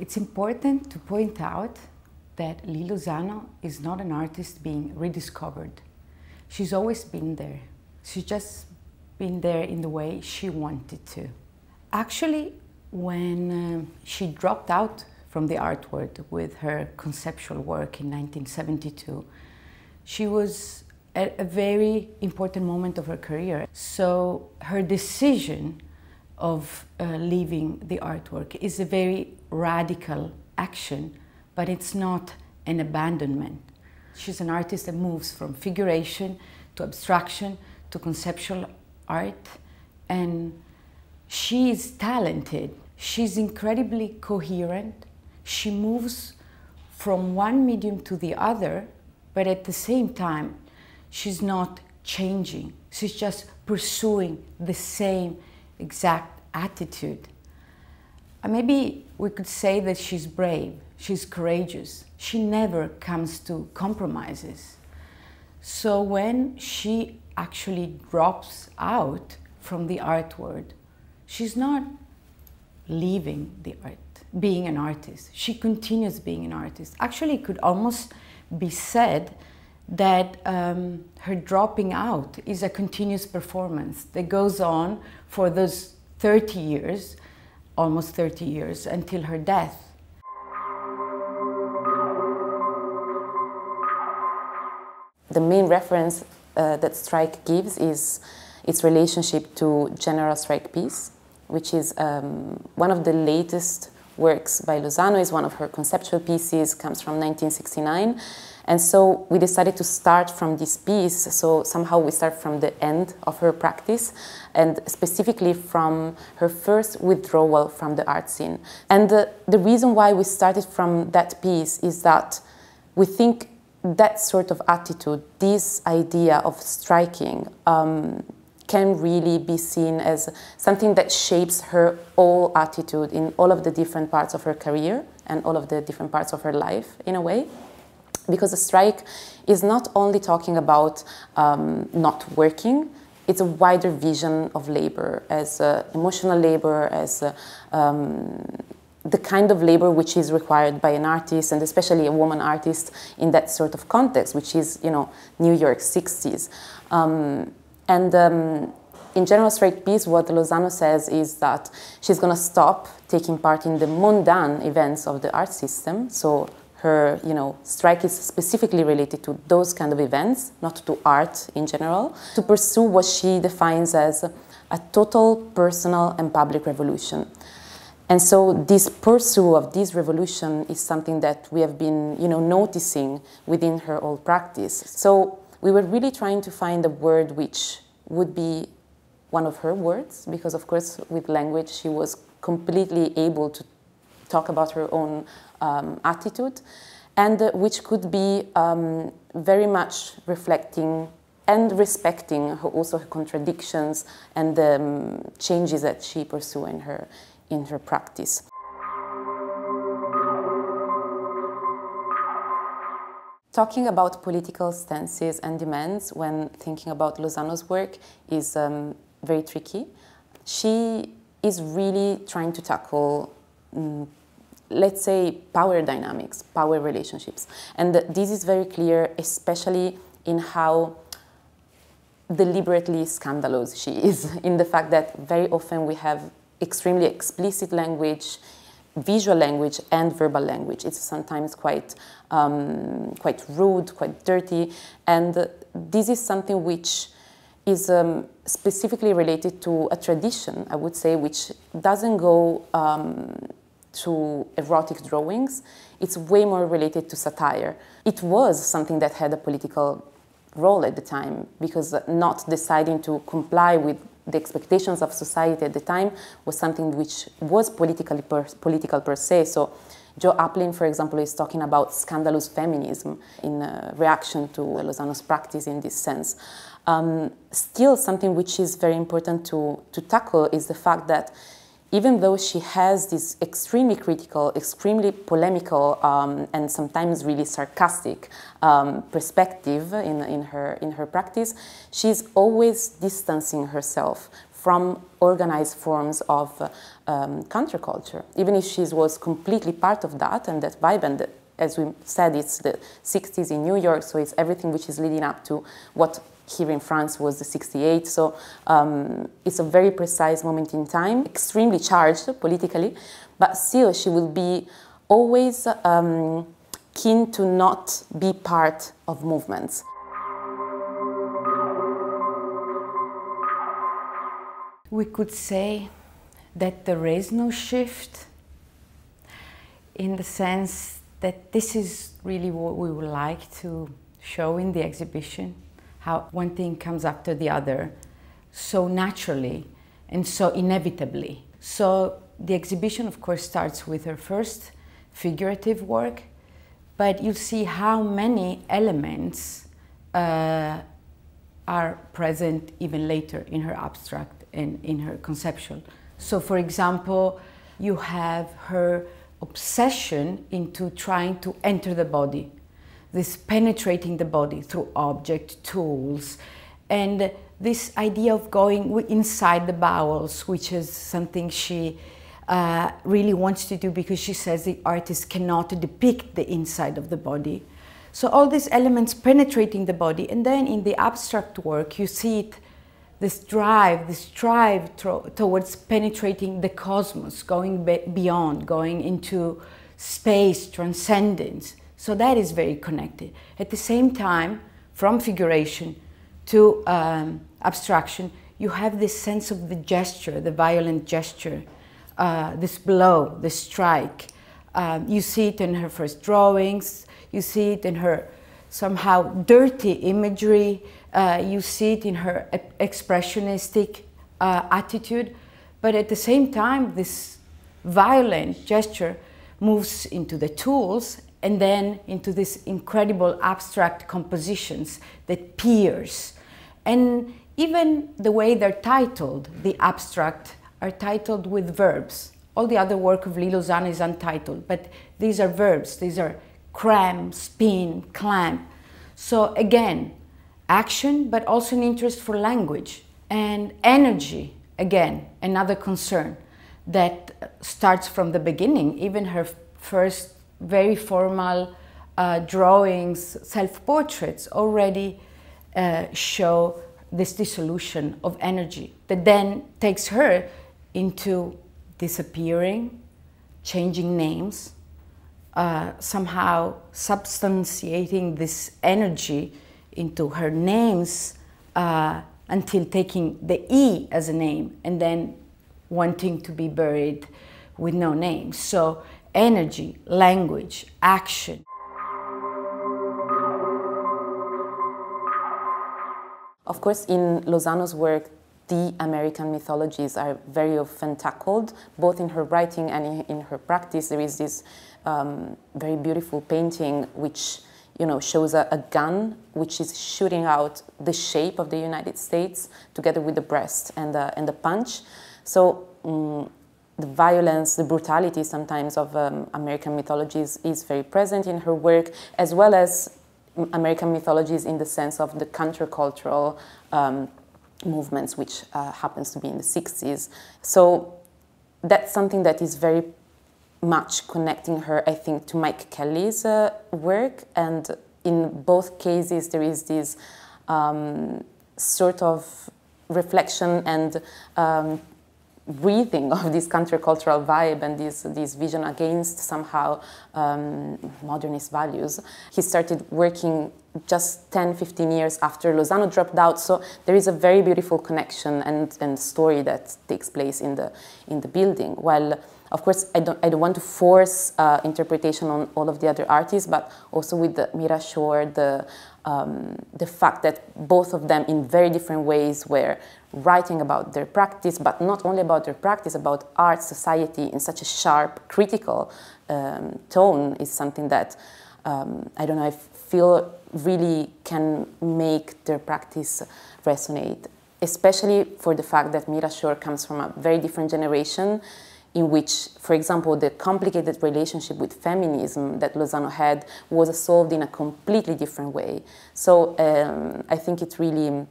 It's important to point out that Lee Lozano is not an artist being rediscovered. She's always been there. She's just been there in the way she wanted to. Actually, when she dropped out from the art world with her conceptual work in 1972, she was at a very important moment of her career. So her decision of leaving the artwork is a very radical action, but it's not an abandonment. She's an artist that moves from figuration to abstraction to conceptual art, and she is talented. She's incredibly coherent. She moves from one medium to the other, but at the same time, she's not changing. She's just pursuing the same exact attitude. Maybe we could say that she's brave, she's courageous. She never comes to compromises. So when she actually drops out from the art world, she's not leaving the art, being an artist. She continues being an artist. Actually, it could almost be said that her dropping out is a continuous performance that goes on for those 30 years, almost 30 years, until her death. The main reference that strike gives is its relationship to general strike piece, which is one of the latest works by Lozano. Is one of her conceptual pieces, comes from 1969. And so we decided to start from this piece, so somehow we start from the end of her practice, and specifically from her first withdrawal from the art scene. And the reason why we started from that piece is that we think that sort of attitude, this idea of striking, can really be seen as something that shapes her whole attitude in all of the different parts of her career and all of the different parts of her life, in a way. Because a strike is not only talking about not working, it's a wider vision of labor, as emotional labor, as the kind of labor which is required by an artist, and especially a woman artist in that sort of context, which is, you know, New York 60s. In general strike piece, what Lozano says is that she's going to stop taking part in the mundane events of the art system. So her, strike is specifically related to those kind of events, not to art in general, to pursue what she defines as a total personal and public revolution. And so this pursuit of this revolution is something that we have been, noticing within her whole practice. So we were really trying to find a word which would be one of her words, because of course with language she was completely able to talk about her own attitude, and which could be very much reflecting and respecting also her contradictions and the changes that she pursues in her practice. Talking about political stances and demands when thinking about Lozano's work is very tricky. She is really trying to tackle let's say, power dynamics, power relationships. And this is very clear, especially in how deliberately scandalous she is, in the fact that very often we have extremely explicit language, visual language, and verbal language. It's sometimes quite rude, quite dirty, and this is something which is specifically related to a tradition, I would say, which doesn't go to erotic drawings. It's way more related to satire. It was something that had a political role at the time, because not deciding to comply with the expectations of society at the time was something which was political per se. So Joe Aplin, for example, is talking about scandalous feminism in reaction to Lozano's practice in this sense. Still, something which is very important to tackle is the fact that even though she has this extremely critical, extremely polemical, and sometimes really sarcastic perspective in her practice, she's always distancing herself from organized forms of counterculture, even if she was completely part of that and that vibe. And as we said, it's the 60s in New York, so it's everything which is leading up to what here in France was the 68. So it's a very precise moment in time, extremely charged politically, but still she will be always keen to not be part of movements. We could say that there is no shift, in the sense that this is really what we would like to show in the exhibition, how one thing comes after the other so naturally and so inevitably. So the exhibition, of course, starts with her first figurative work, but you see how many elements are present even later in her abstract and in her conceptual. So, for example, you have her obsession into trying to enter the body, this penetrating the body through object, tools, and this idea of going inside the bowels, which is something she really wants to do, because she says the artist cannot depict the inside of the body. So all these elements penetrating the body, and then in the abstract work you see it, this drive towards penetrating the cosmos, going beyond, going into space, transcendence. So that is very connected. At the same time, from figuration to abstraction, you have this sense of the gesture, the violent gesture, this blow, the strike. You see it in her first drawings, you see it in her somehow dirty imagery, you see it in her expressionistic attitude, but at the same time this violent gesture moves into the tools and then into these incredible abstract compositions that pierce. And even the way they're titled, the abstract, are titled with verbs. All the other work of Lee Lozano is untitled, but these are verbs. These are cram, spin, clamp. So again, action, but also an interest for language. And energy, again, another concern that starts from the beginning. Even her first very formal drawings, self-portraits, already show this dissolution of energy that then takes her into disappearing, changing names, somehow substantiating this energy into her names until taking the E as a name and then wanting to be buried with no name. So energy, language, action. Of course, in Lozano's work, the American mythologies are very often tackled, both in her writing and in her practice. There is this very beautiful painting which, you know, shows a gun which is shooting out the shape of the United States together with the breast and the punch. So the violence, the brutality sometimes of American mythologies is very present in her work, as well as American mythologies in the sense of the countercultural movements, which happens to be in the 60s. So that's something that is very much connecting her, I think, to Mike Kelly's work. And in both cases, there is this sort of reflection and breathing of this countercultural vibe and this vision against somehow modernist values. He started working just 10-15 years after Lozano dropped out, so there is a very beautiful connection and story that takes place in the building. While of course I don't want to force interpretation on all of the other artists, but also with the Mirashore, the fact that both of them in very different ways were writing about their practice, but not only about their practice, about art, society in such a sharp, critical tone is something that I don't know, I feel really can make their practice resonate, especially for the fact that Mirashore comes from a very different generation in which, for example, the complicated relationship with feminism that Lozano had was solved in a completely different way. So I think it really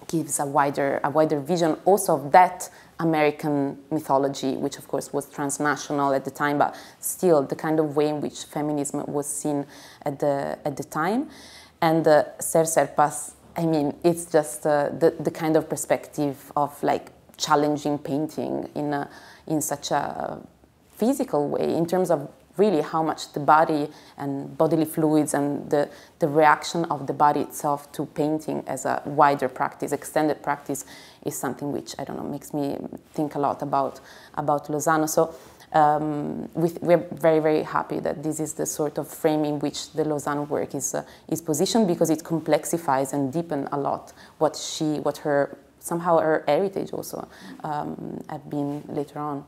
gives a wider vision also of that American mythology, which of course was transnational at the time, but still the kind of way in which feminism was seen at the time. And Serpas, I mean, it's just the kind of perspective of like challenging painting in such a physical way, in terms of really how much the body and bodily fluids and the reaction of the body itself to painting as a wider practice, extended practice, is something which, I don't know, makes me think a lot about Lozano. So we're very, very happy that this is the sort of frame in which the Lozano work is positioned, because it complexifies and deepens a lot what her heritage also have been later on.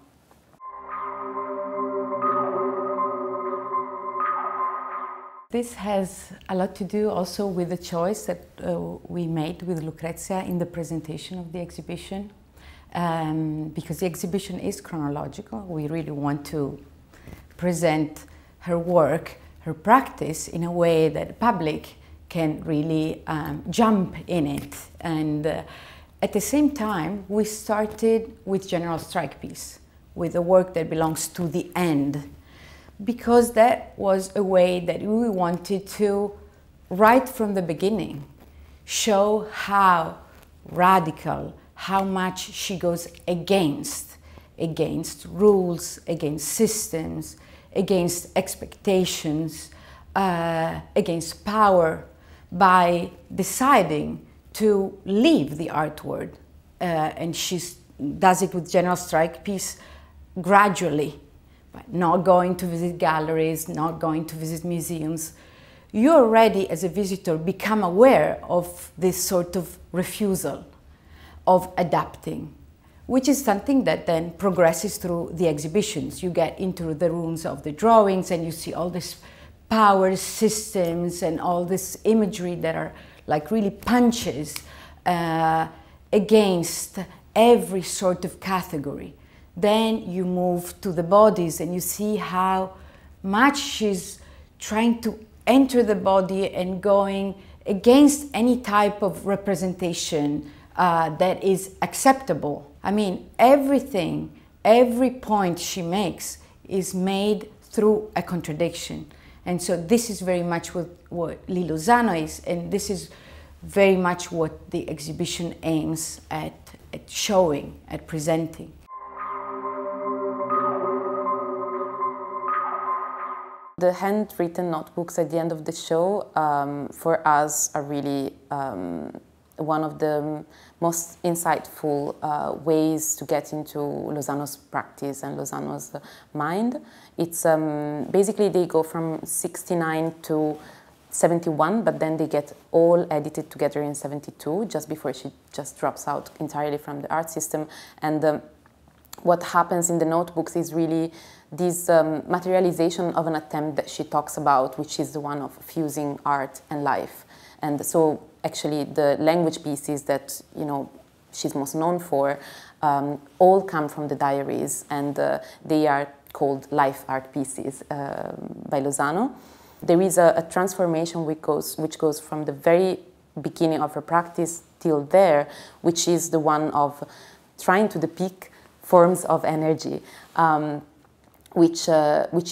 This has a lot to do also with the choice that we made with Lucrezia in the presentation of the exhibition, because the exhibition is chronological. We really want to present her work, her practice, in a way that the public can really jump in it. And at the same time, we started with general strike piece, with the work that belongs to the end, because that was a way that we wanted to, right from the beginning, show how radical, how much she goes against rules, against systems, against expectations, against power, by deciding to leave the art world. And she does it with general strike piece gradually. But not going to visit galleries, not going to visit museums. You already, as a visitor, become aware of this sort of refusal of adapting, which is something that then progresses through the exhibitions. You get into the rooms of the drawings and you see all these power systems and all this imagery that are like really punches against every sort of category. Then you move to the bodies and you see how much she's trying to enter the body and going against any type of representation that is acceptable. I mean, everything, every point she makes is made through a contradiction. And so this is very much what Lee Lozano is, and this is very much what the exhibition aims at showing, at presenting. The handwritten notebooks at the end of the show, for us, are really one of the most insightful ways to get into Lozano's practice and Lozano's mind. It's basically they go from 69 to 71, but then they get all edited together in 72, just before she just drops out entirely from the art system. And what happens in the notebooks is really this materialization of an attempt that she talks about, which is the one of fusing art and life. And so actually the language pieces that, you know, she's most known for all come from the diaries, and they are called life art pieces by Lozano. There is a transformation which goes from the very beginning of her practice till there, which is the one of trying to depict forms of energy, which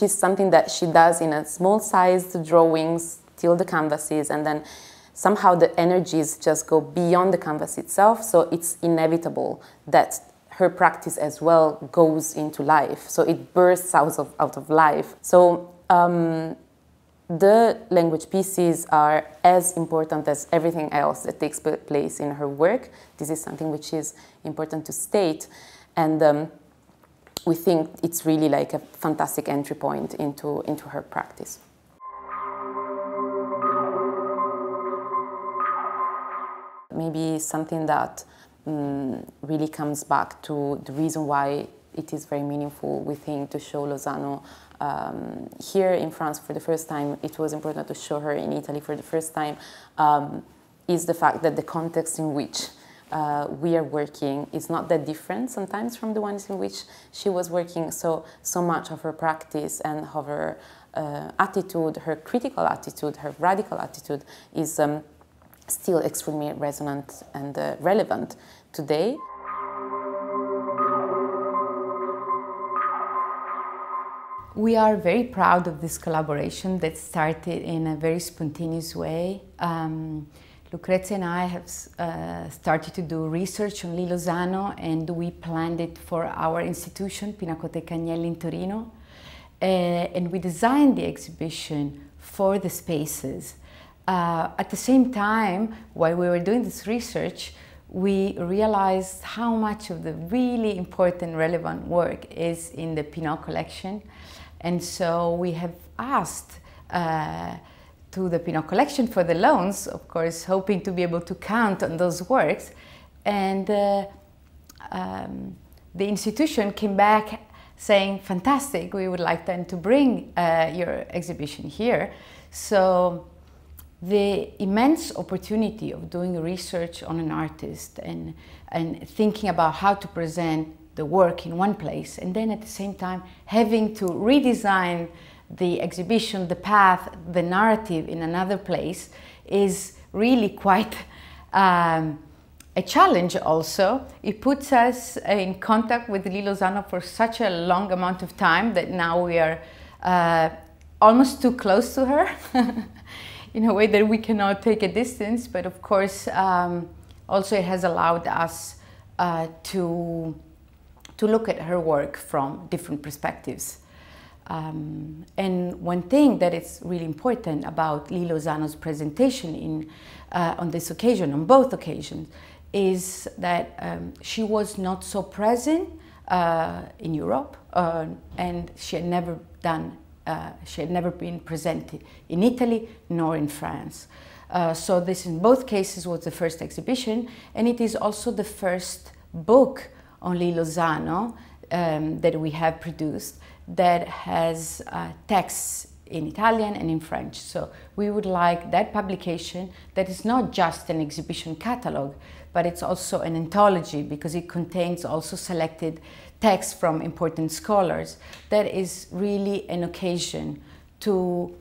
is something that she does in a small-sized drawings till the canvases, and then somehow the energies just go beyond the canvas itself, so it's inevitable that her practice as well goes into life, so it bursts out of life. So the language pieces are as important as everything else that takes place in her work. This is something which is important to state, and we think it's really like a fantastic entry point into her practice. Maybe something that really comes back to the reason why it is very meaningful, we think, to show Lozano here in France for the first time. It was important to show her in Italy for the first time, is the fact that the context in which we are working is not that different sometimes from the ones in which she was working. So much of her practice and of her attitude, her critical attitude, her radical attitude is still extremely resonant and relevant today. We are very proud of this collaboration that started in a very spontaneous way. Lucrezia and I have started to do research on Lee Lozano, and we planned it for our institution, Pinacoteca Agnelli in Torino. And we designed the exhibition for the spaces. At the same time, while we were doing this research, we realized how much of the really important, relevant work is in the Pinault Collection. And so we have asked to the Pinault Collection for the loans, of course, hoping to be able to count on those works. And the institution came back saying, fantastic, we would like then to bring your exhibition here. So the immense opportunity of doing research on an artist and thinking about how to present the work in one place, and then at the same time having to redesign the exhibition, the path, the narrative in another place is really quite a challenge also. It puts us in contact with Lee Lozano for such a long amount of time that now we are almost too close to her in a way that we cannot take a distance, but of course also it has allowed us to look at her work from different perspectives. And one thing that is really important about Lee Lozano's presentation on this occasion, on both occasions, is that she was not so present in Europe, and she had never been presented in Italy nor in France. So this in both cases was the first exhibition, and it is also the first book on Lee Lozano that we have produced that has texts in Italian and in French. So we would like that publication that is not just an exhibition catalog, but it's also an anthology, because it contains also selected texts from important scholars. That is really an occasion to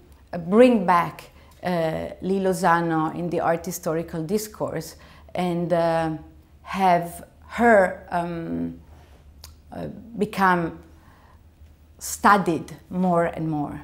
bring back Lee Lozano in the art historical discourse and have her become studied more and more.